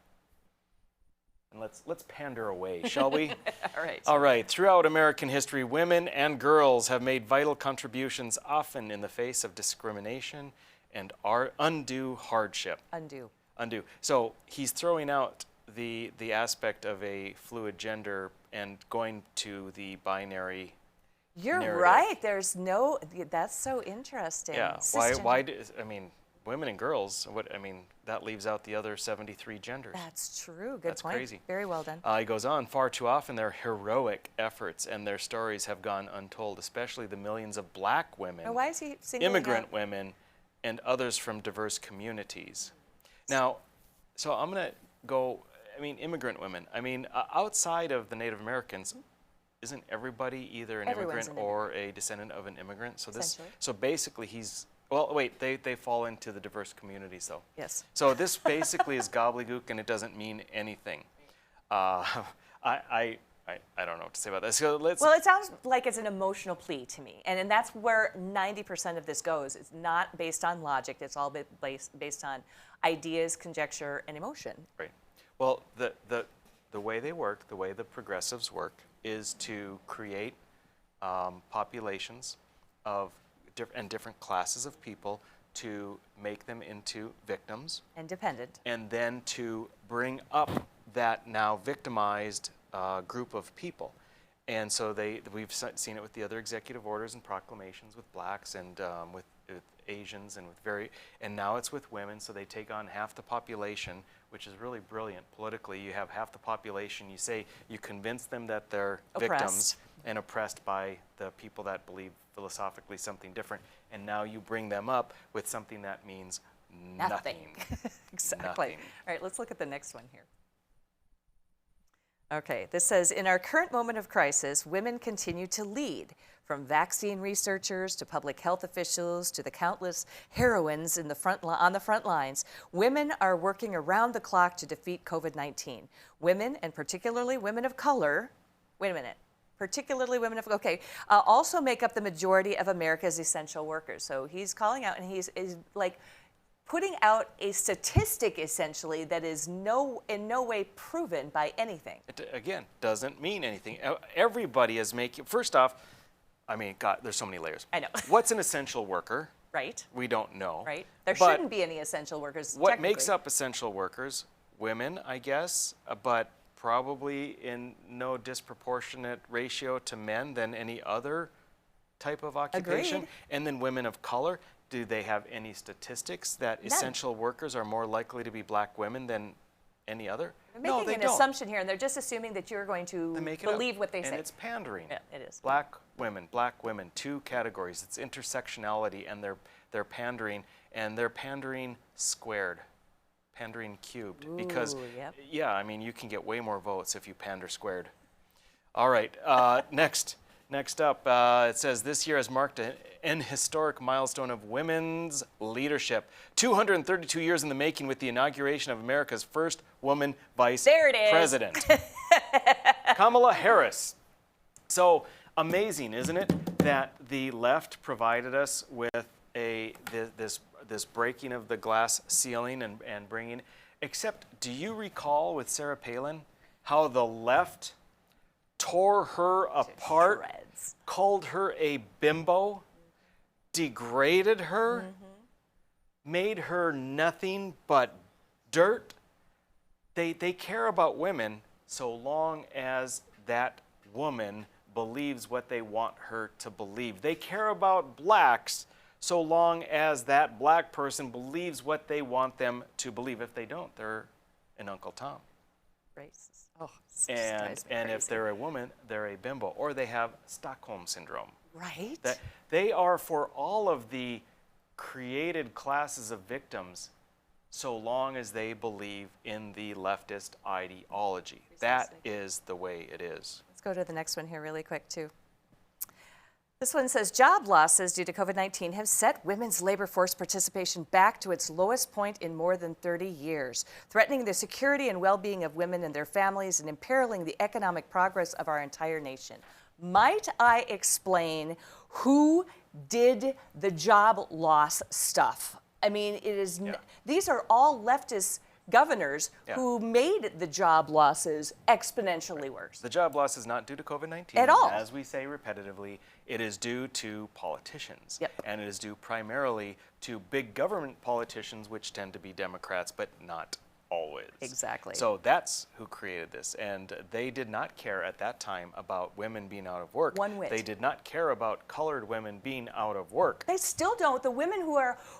And let's pander away, shall we? All right. All right. Throughout American history, women and girls have made vital contributions, often in the face of discrimination and undue hardship. Undue. So he's throwing out the aspect of a fluid gender and going to the binary. You're narrative. right. There's no. That's so interesting. Yeah. Why? I mean, women and girls. That leaves out the other 73 genders. That's true. Good That's point. crazy. Very well done. He goes on, far too often their heroic efforts and their stories have gone untold, especially the millions of black women, Now, why is he singling immigrant out? women, and others from diverse communities. Now, so I'm going to go, immigrant women. Outside of the Native Americans, isn't everybody either an Everyone's immigrant an or a descendant of an immigrant? Essentially. So basically he's, well, wait, they fall into the diverse communities, though. Yes. So this basically is gobbledygook, and it doesn't mean anything. I don't know what to say about this. So Well, it sounds like it's an emotional plea to me, and that's where 90% of this goes. It's not based on logic. It's all based on ideas, conjecture, and emotion. Right. Well, the way they work, the way the progressives work, is to create populations of different classes of people to make them into victims. And dependent. And then to bring up that now victimized group of people. And so we've seen it with the other executive orders and proclamations with blacks and with Asians and and now it's with women, so they take on half the population, which is really brilliant politically. You have half the population, you convince them that they're victims and oppressed by the people that believe philosophically something different, and now you bring them up with something that means nothing. Exactly. Nothing. All right, let's look at the next one here. Okay, this says, in our current moment of crisis, women continue to lead, from vaccine researchers to public health officials to the countless heroines on the front lines. Women are working around the clock to defeat COVID-19. Women, and particularly women of color, also make up the majority of America's essential workers. So he's calling out, and he's like putting out a statistic essentially that is in no way proven by anything. It, again, doesn't mean anything. Everybody is making, first off, God, there's so many layers. I know. What's an essential worker? Right. We don't know. Right. There But shouldn't be any essential workers. What makes up essential workers? Women, I guess, but probably in no disproportionate ratio to men than any other type of occupation. Agreed. And then women of color. Do they have any statistics that essential workers are more likely to be black women than any other? They're making an assumption here, and they're just assuming that you're going to believe what they say. And it's pandering. Yeah, it is. Black women, two categories. It's intersectionality, and they're pandering, and they're pandering squared, pandering cubed. Because, yeah, you can get way more votes if you pander squared. All right, Next up, it says, this year has marked an historic milestone of women's leadership. 232 years in the making with the inauguration of America's first woman vice president. Kamala Harris. So amazing, isn't it, that the left provided us with this breaking of the glass ceiling and bringing, except do you recall with Sarah Palin how the left tore her apart, called her a bimbo, degraded her, made her nothing but dirt? They care about women so long as that woman believes what they want her to believe. They care about blacks so long as that black person believes what they want them to believe. If they don't, they're an Uncle Tom. Racist. Oh, And if they're a woman, they're a bimbo, or they have Stockholm syndrome. Right. That they are for all of the created classes of victims so long as they believe in the leftist ideology. That is the way it is. Let's go to the next one here really quick, too. This one says, job losses due to COVID-19 have set women's labor force participation back to its lowest point in more than 30 years, threatening the security and well-being of women and their families and imperiling the economic progress of our entire nation. Might I explain who did the job loss stuff? I mean, it is. These are all leftist governors who made the job losses exponentially worse. The job loss is not due to COVID-19. At all. As we say repetitively, it is due to politicians. And it is due primarily to big government politicians, which tend to be Democrats, but not always. Exactly. So that's who created this. And they did not care at that time about women being out of work. One whit. They did not care about colored women being out of work. They still don't. The women who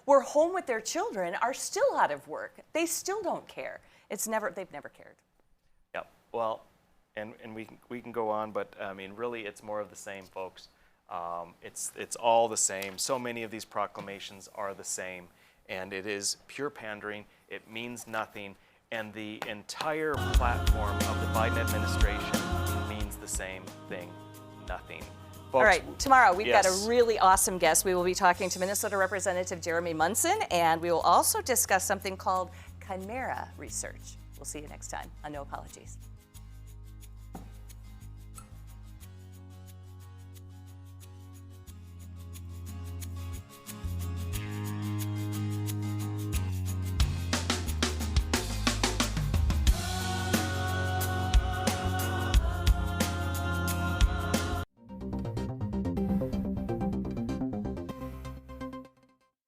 were home with their children are still out of work. They still don't care. They've never cared. Yeah. Well, and we can go on, but I mean, really, it's more of the same, folks. It's all the same. So many of these proclamations are the same, and it is pure pandering. It means nothing, and the entire platform of the Biden administration means the same thing: nothing. Folks, all right, tomorrow we've got a really awesome guest. We will be talking to Minnesota Representative Jeremy Munson, and we will also discuss something called chimera research. We'll see you next time on No Apologies.